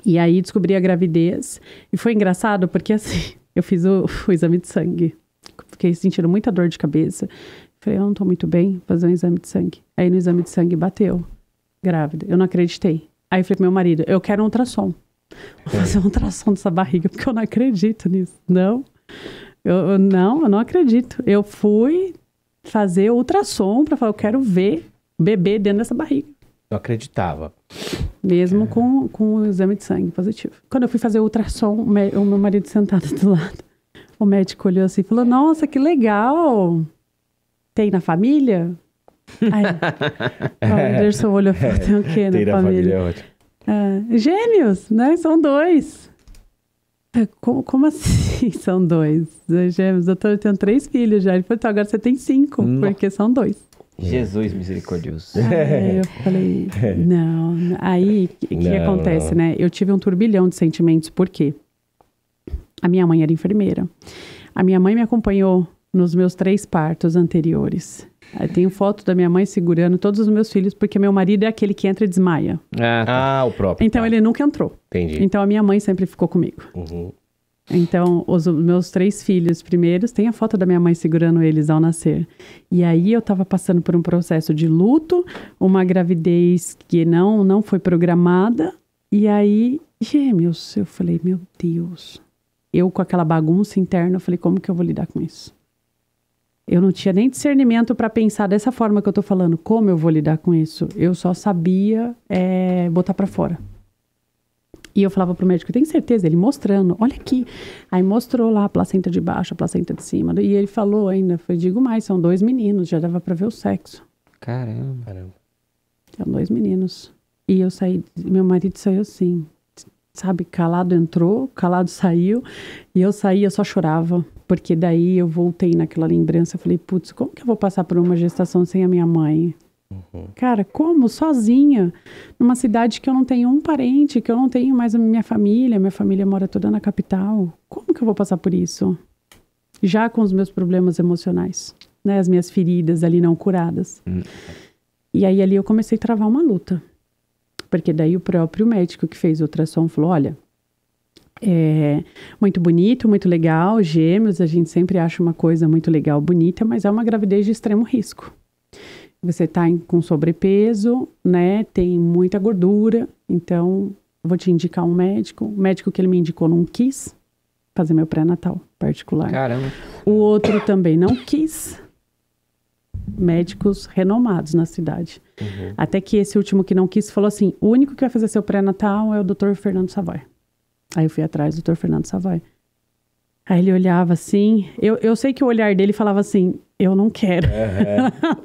E aí descobri a gravidez. E foi engraçado porque assim, eu fiz o exame de sangue. Fiquei sentindo muita dor de cabeça. Falei, eu não tô muito bem, vou fazer um exame de sangue. Aí no exame de sangue bateu, grávida. Eu não acreditei. Aí eu falei pro meu marido, eu quero um ultrassom. Vou fazer um ultrassom dessa barriga, porque eu não acredito nisso. Não, eu não acredito. Eu fui fazer ultrassom pra falar, eu quero ver o bebê dentro dessa barriga. Eu acreditava. Mesmo com o exame de sangue positivo. Quando eu fui fazer o ultrassom, o meu marido sentado do lado, o médico olhou assim e falou, nossa, que legal. Tem na família? Aí, o Anderson olhou e falou, tem o quê na família? É ótimo. Gêmeos, né? São 2. Como assim são 2? Gêmeos, doutor, eu tenho 3 filhos já. Ele falou, então agora você tem 5, porque são 2. Jesus misericordioso. Aí eu falei, não. Aí, o que acontece, né? Eu tive um turbilhão de sentimentos, por quê? A minha mãe era enfermeira. A minha mãe me acompanhou nos meus 3 partos anteriores. Eu tenho foto da minha mãe segurando todos os meus filhos, porque meu marido é aquele que entra e desmaia. O próprio. Então, ele nunca entrou. Entendi. Então, a minha mãe sempre ficou comigo. Uhum. Então, os meus 3 filhos primeiros, tem a foto da minha mãe segurando eles ao nascer. E aí, eu tava passando por um processo de luto, uma gravidez que não foi programada. E aí, gêmeos, eu falei, meu Deus. Eu com aquela bagunça interna, eu falei, como que eu vou lidar com isso? Eu não tinha nem discernimento para pensar dessa forma que eu tô falando. Como eu vou lidar com isso? Eu só sabia botar para fora. E eu falava pro médico, tem certeza? Ele mostrando, olha aqui. Aí mostrou lá a placenta de baixo, a placenta de cima. E ele falou ainda, digo mais, são 2 meninos, já dava para ver o sexo. Caramba. São 2 meninos. E eu saí, meu marido saiu assim, sabe, calado entrou, calado saiu. E eu saí, eu só chorava. Porque daí eu voltei naquela lembrança, eu falei, putz, como que eu vou passar por uma gestação sem a minha mãe? Uhum. Cara, como? Sozinha, numa cidade que eu não tenho um parente, que eu não tenho mais a minha família mora toda na capital. Como que eu vou passar por isso? Já com os meus problemas emocionais, né? As minhas feridas ali não curadas. E aí ali eu comecei a travar uma luta. Porque daí o próprio médico que fez o ultrassom falou, olha, muito bonito, muito legal, gêmeos, a gente sempre acha uma coisa muito legal, bonita, mas é uma gravidez de extremo risco. Você tá com sobrepeso, né, tem muita gordura, então vou te indicar um médico. O médico que ele me indicou não quis fazer meu pré-natal particular. Caramba. O outro também não quis. Médicos renomados na cidade. Uhum. Até que esse último que não quis falou assim, o único que vai fazer seu pré-natal é o Dr. Fernando Savoy. Aí eu fui atrás do Dr. Fernando Savoy. Aí ele olhava assim, eu sei que o olhar dele falava assim, eu não quero,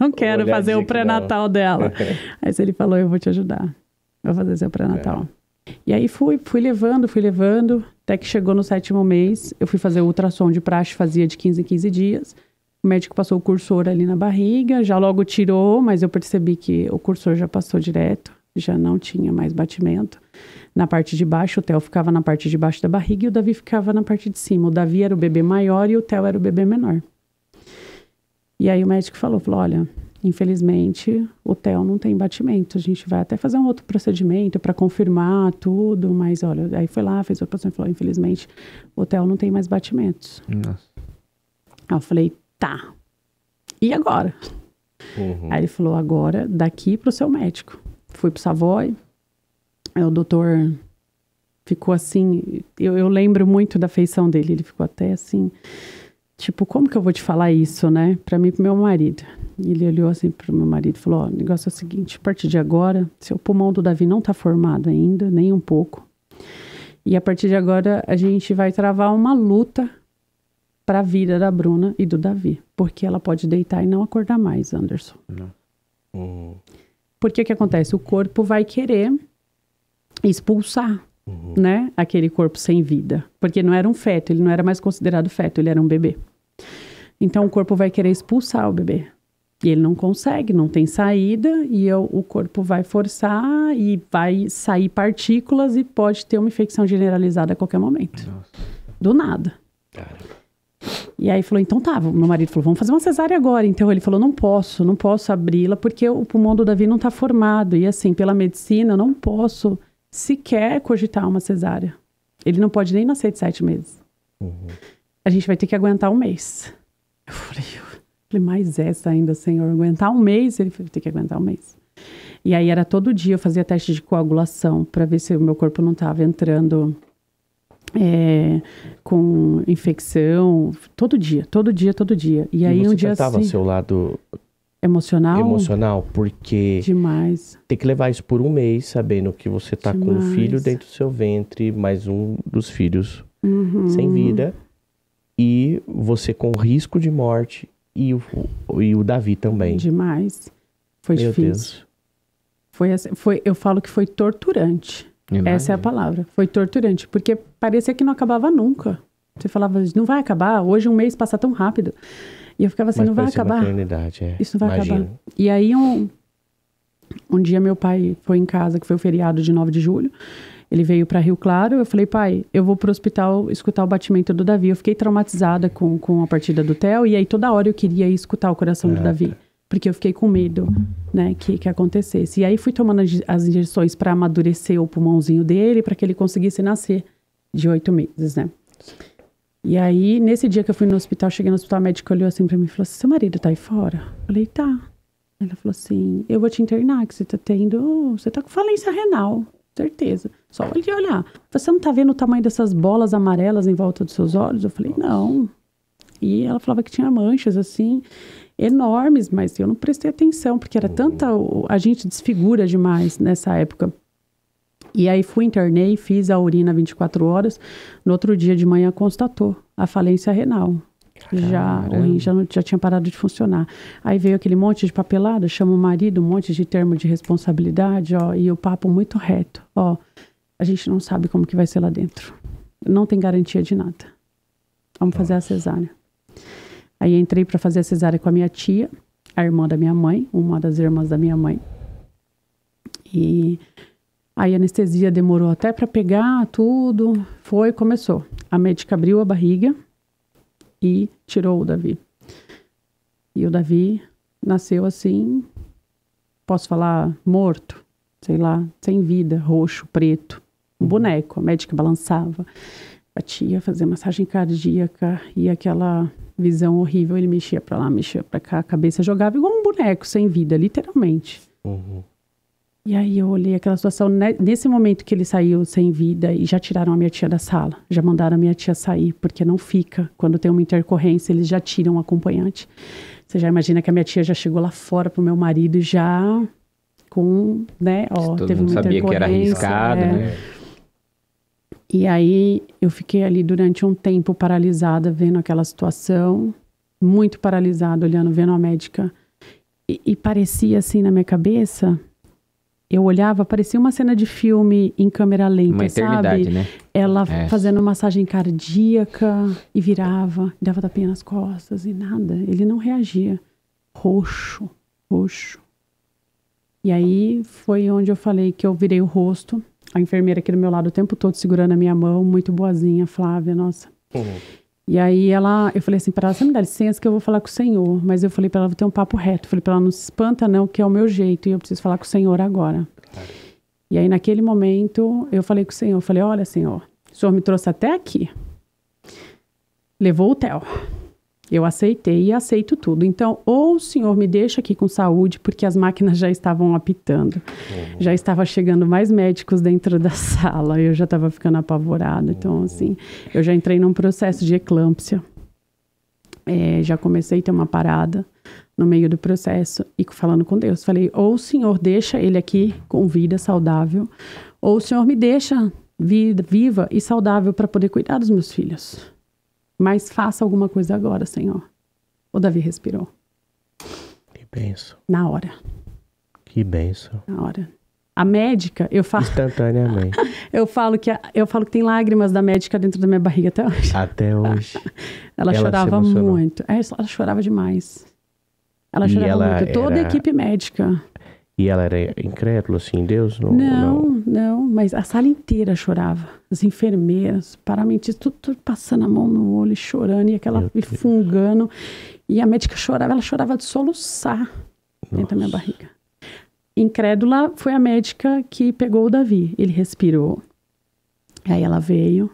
não quero fazer o pré-natal dela. Aí ele falou, eu vou te ajudar, vou fazer seu pré-natal. E aí fui levando, até que chegou no 7º mês, eu fui fazer o ultrassom de praxe, fazia de 15 em 15 dias. O médico passou o cursor ali na barriga, já logo tirou, mas eu percebi que o cursor já passou direto, já não tinha mais batimento. Na parte de baixo, o Theo ficava na parte de baixo da barriga e o Davi ficava na parte de cima. O Davi era o bebê maior e o Theo era o bebê menor. E aí o médico falou, olha, infelizmente o Theo não tem batimento. A gente vai até fazer um outro procedimento para confirmar tudo, mas olha, aí foi lá, fez o procedimento e falou, infelizmente o Theo não tem mais batimentos. Nossa. Aí eu falei, tá. E agora? Uhum. Aí ele falou, agora daqui pro seu médico. Fui pro Savoy. Aí o doutor ficou assim, eu lembro muito da feição dele, ele ficou até assim, tipo, como que eu vou te falar isso, né? Pra mim e pro meu marido. E ele olhou assim pro meu marido e falou, ó, o negócio é o seguinte, a partir de agora, seu pulmão do Davi não tá formado ainda, nem um pouco. E a partir de agora, a gente vai travar uma luta pra vida da Bruna e do Davi. Porque ela pode deitar e não acordar mais, Anderson. Porque o que acontece? O corpo vai querer expulsar, né, aquele corpo sem vida. Porque não era um feto, ele não era mais considerado feto, ele era um bebê. Então o corpo vai querer expulsar o bebê. E ele não consegue, não tem saída, e o corpo vai forçar e vai sair partículas e pode ter uma infecção generalizada a qualquer momento. Nossa. Do nada. E aí falou, então tá, meu marido falou, vamos fazer uma cesárea agora. Então ele falou, não posso abri-la porque o pulmão do Davi não tá formado. E assim, pela medicina, eu não posso sequer cogitar uma cesárea. Ele não pode nem nascer de 7 meses. A gente vai ter que aguentar 1 mês. Eu falei, mais essa ainda, Senhor, aguentar 1 mês? Ele vai ter que aguentar 1 mês. E aí era todo dia, eu fazia teste de coagulação para ver se o meu corpo não estava entrando com infecção. Todo dia. E aí você um dia tratava assim, seu lado emocional, porque demais. tem que levar isso por 1 mês, sabendo que você tá com um filho dentro do seu ventre, mais um dos filhos sem vida, e você com risco de morte, e o Davi também. Demais. Foi Meu difícil. Deus. Eu falo que foi torturante. Essa é a palavra. Foi torturante, porque parecia que não acabava nunca. Você falava, não vai acabar, hoje 1 mês passa tão rápido. E eu ficava assim, Mas não vai parecia uma acabar. eternidade, Isso não vai imagino. acabar. E aí um dia meu pai foi em casa, que foi o feriado de 9 de julho. Ele veio para Rio Claro, eu falei, pai, eu vou pro hospital escutar o batimento do Davi. Eu fiquei traumatizada com a partida do Theo, e aí toda hora eu queria ir escutar o coração do Davi. Porque eu fiquei com medo, né, que acontecesse. E aí fui tomando as injeções para amadurecer o pulmãozinho dele, para que ele conseguisse nascer de 8 meses, né. E aí, nesse dia que eu fui no hospital, cheguei no hospital, a médica olhou assim para mim e falou assim, seu marido tá aí fora? Eu falei, tá. Ela falou assim, eu vou te internar, que você tá com falência renal, certeza. Só ele olhar. Você não tá vendo o tamanho dessas bolas amarelas em volta dos seus olhos? Eu falei, não. E ela falava que tinha manchas, assim, enormes, mas eu não prestei atenção, porque era tanta... A gente desfigura demais nessa época. E aí internei, fiz a urina 24 horas. No outro dia de manhã constatou a falência renal. O rim já tinha parado de funcionar. Aí veio aquele monte de papelada, chama o marido, um monte de termo de responsabilidade, e o papo muito reto. A gente não sabe como que vai ser lá dentro. Não tem garantia de nada. Vamos fazer a cesárea. Aí entrei para fazer a cesárea com a minha tia, a irmã da minha mãe, uma das irmãs da minha mãe. E aí a anestesia demorou até para pegar tudo. Começou. A médica abriu a barriga e tirou o Davi. E o Davi nasceu assim, posso falar, morto, sei lá, sem vida, roxo, preto. Um boneco, a médica balançava, batia, fazia massagem cardíaca e aquela visão horrível, ele mexia pra lá, mexia pra cá, a cabeça jogava igual um boneco sem vida, literalmente. E aí eu olhei aquela situação, nesse momento que ele saiu sem vida, e já tiraram a minha tia da sala, já mandaram a minha tia sair, porque não fica, quando tem uma intercorrência, eles já tiram o acompanhante. Você já imagina que a minha tia já chegou lá fora pro meu marido, já com, né, todo mundo sabia que era arriscado, né? E aí eu fiquei ali durante um tempo paralisada, vendo aquela situação, muito paralisada, olhando, vendo a médica. E parecia assim na minha cabeça, eu olhava, parecia uma cena de filme em câmera lenta, uma eternidade, sabe? Né? Ela fazendo massagem cardíaca e virava, dava tapinha nas costas e nada. Ele não reagia. Roxo. E aí foi onde eu falei que eu virei o rosto. A enfermeira aqui do meu lado o tempo todo segurando a minha mão, muito boazinha, Flávia, nossa. E aí eu falei assim para ela, você me dá licença que eu vou falar com o senhor. Mas eu falei para ela, vou ter um papo reto. Falei para ela, não se espanta não, que é o meu jeito e eu preciso falar com o senhor agora. E aí naquele momento eu falei com o senhor, falei, olha senhor, o senhor me trouxe até aqui. Levou o Theo. Eu aceitei e aceito tudo. Então, ou o senhor me deixa aqui com saúde, porque as máquinas já estavam apitando. Já estava chegando mais médicos dentro da sala. Eu já estava ficando apavorada. Então, assim, eu já entrei num processo de eclâmpsia. Já comecei a ter uma parada no meio do processo e falando com Deus. Falei, ou o senhor deixa ele aqui com vida saudável, ou o senhor me deixa viva e saudável para poder cuidar dos meus filhos. Mas faça alguma coisa agora, Senhor. O Davi respirou. Que bênção. Na hora. Que bênção. Na hora. A médica, eu falo... Instantaneamente. eu falo que tem lágrimas da médica dentro da minha barriga até hoje. Até hoje. Ela chorava muito. Ela chorava demais. Ela chorava muito. Toda a equipe médica. E ela era incrédula, assim, Deus? Não, mas a sala inteira chorava. As enfermeiras, paramentistas, tudo passando a mão no olho, chorando, e aquela fungando. E a médica chorava, ela chorava de soluçar dentro da minha barriga. incrédula, foi a médica que pegou o Davi. Ele respirou. Aí ela veio,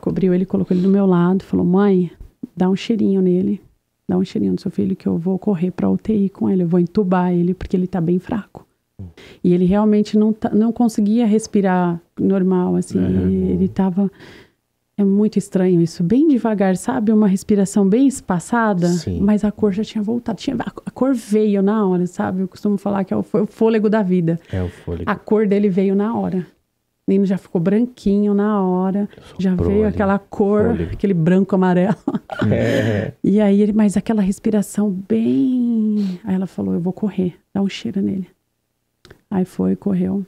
cobriu ele, colocou ele do meu lado, falou, mãe, dá um cheirinho nele, dá um cheirinho no seu filho que eu vou correr pra UTI com ele, eu vou entubar ele porque ele tá bem fraco. E ele realmente não conseguia respirar normal, assim, ele tava... É muito estranho isso, bem devagar, sabe? Uma respiração bem espaçada, mas a cor já tinha voltado. A cor veio na hora, sabe? Eu costumo falar que é o fôlego da vida. É o fôlego. A cor dele veio na hora. O menino já ficou branquinho na hora, já veio aquela cor, aquele branco amarelo. E aí, mas aquela respiração bem... Aí ela falou, eu vou correr, dá um cheiro nele. Aí foi, correu.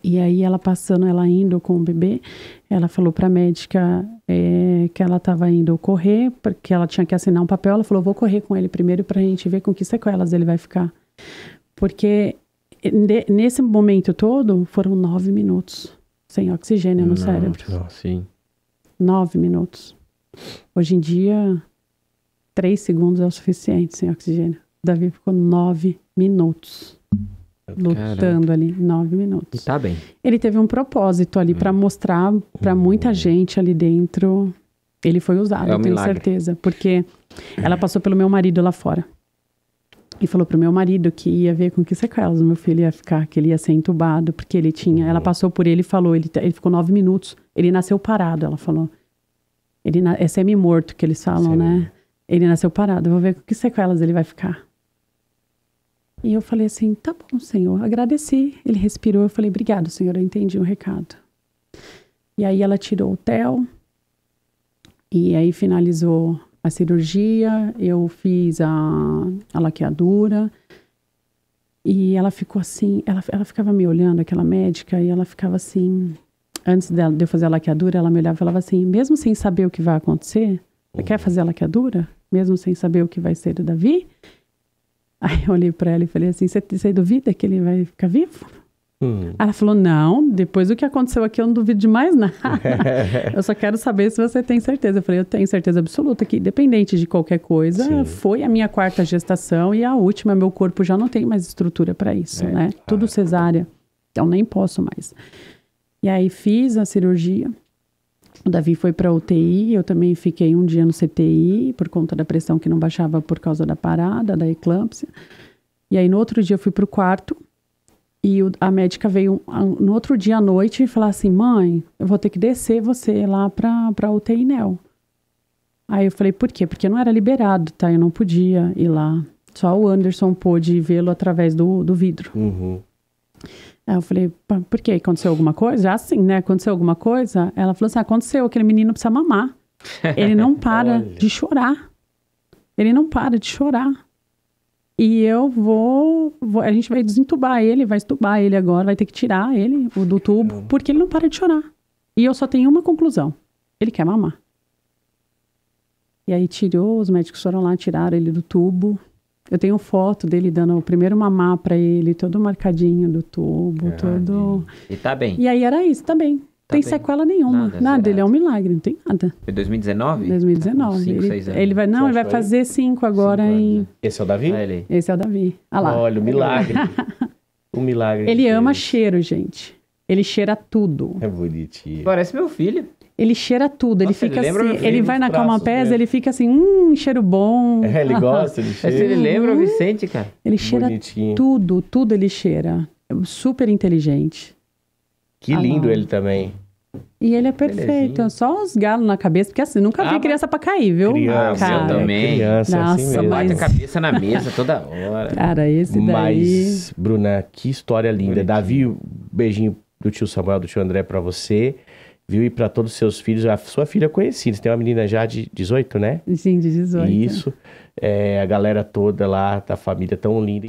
E aí ela passando, ela indo com o bebê, ela falou pra médica que ela tava indo correr, porque ela tinha que assinar um papel. Ela falou, vou correr com ele primeiro pra gente ver com que sequelas ele vai ficar. Porque nesse momento todo, foram 9 minutos sem oxigênio no cérebro. Sim. 9 minutos. Hoje em dia, 3 segundos é o suficiente sem oxigênio. O Davi ficou 9 minutos. Lutando ali, 9 minutos. E tá bem. Ele teve um propósito ali pra mostrar pra muita gente ali dentro. Ele foi usado, eu tenho certeza. Porque ela passou pelo meu marido lá fora. E falou pro meu marido que ia ver com que sequelas o meu filho ia ficar, que ele ia ser entubado, porque ele tinha... Ela passou por ele e falou, ele ficou 9 minutos. Ele nasceu parado, ela falou. É semi-morto que eles falam, né? Ele nasceu parado, eu vou ver com que sequelas ele vai ficar. E eu falei assim, tá bom, Senhor, agradeci. Ele respirou, eu falei, obrigado, Senhor, eu entendi o recado. E aí ela tirou o TEL, e aí finalizou a cirurgia, eu fiz a laqueadura, e ela ficou assim, ela ficava me olhando, aquela médica, e ela ficava assim, antes de eu fazer a laqueadura, ela me olhava e falava assim, mesmo sem saber o que vai acontecer, você quer fazer a laqueadura? Mesmo sem saber o que vai ser do Davi? Aí eu olhei pra ela e falei assim, você duvida que ele vai ficar vivo? Ela falou, não, depois do que aconteceu aqui eu não duvido de mais nada. Eu só quero saber se você tem certeza. Eu falei, eu tenho certeza absoluta que, independente de qualquer coisa, foi a minha 4ª gestação e a última, meu corpo já não tem mais estrutura pra isso, né? Tudo cesárea, então nem posso mais. E aí fiz a cirurgia. O Davi foi para UTI, eu também fiquei um dia no CTI, por conta da pressão que não baixava por causa da parada, da eclâmpsia. E aí no outro dia eu fui pro quarto, e a médica veio no outro dia à noite e falou assim, mãe, eu vou ter que descer você lá pra UTI NEL. Aí eu falei, por quê? Porque não era liberado, tá? Eu não podia ir lá. Só o Anderson pôde vê-lo através do vidro. Aí eu falei, por quê? Aconteceu alguma coisa? Já assim, né? Aconteceu alguma coisa? Ela falou assim, aconteceu, aquele menino precisa mamar. Ele não para de chorar. Ele não para de chorar. E a gente vai desentubar ele, vai estubar ele agora, vai ter que tirar ele do tubo, porque ele não para de chorar. E eu só tenho uma conclusão, ele quer mamar. E aí tirou, os médicos foram lá, tiraram ele do tubo. Eu tenho foto dele dando o primeiro mamar pra ele, todo marcadinho do tubo, todo... E tá bem? E aí era isso, tá bem. Tá tem bem. Sequela nenhuma. Nada, ele é um milagre, não tem nada. Foi 2019? 2019. 5, 6 anos. Ele vai fazer 5 agora 5 anos, né? Esse é o Davi? Esse é o Davi. Ah lá. Olha, o milagre. O milagre. Ele ama cheiro, gente. Ele cheira tudo. É bonitinho. Parece meu filho. Ele cheira tudo, ele fica assim, ele vai na Calmapés, ele fica assim, cheiro bom. Ele gosta de cheiro. Ele lembra o Vicente, cara. Ele cheira tudo ele cheira. É super inteligente. Que lindo ele também. E ele é perfeito, só os galos na cabeça, porque assim, nunca vi criança pra cair, viu? Criança, cara. Eu também. Criança, nossa, assim mesmo. Bate a cabeça na mesa toda hora. Cara, esse daí... Mas, Bruna, que história linda. Davi, um beijinho do tio Samuel, do tio André pra você. Viu? E para todos os seus filhos, a sua filha conhecida. Você tem uma menina já de 18, né? Sim, de 18. Isso. A galera toda lá, da família tão linda.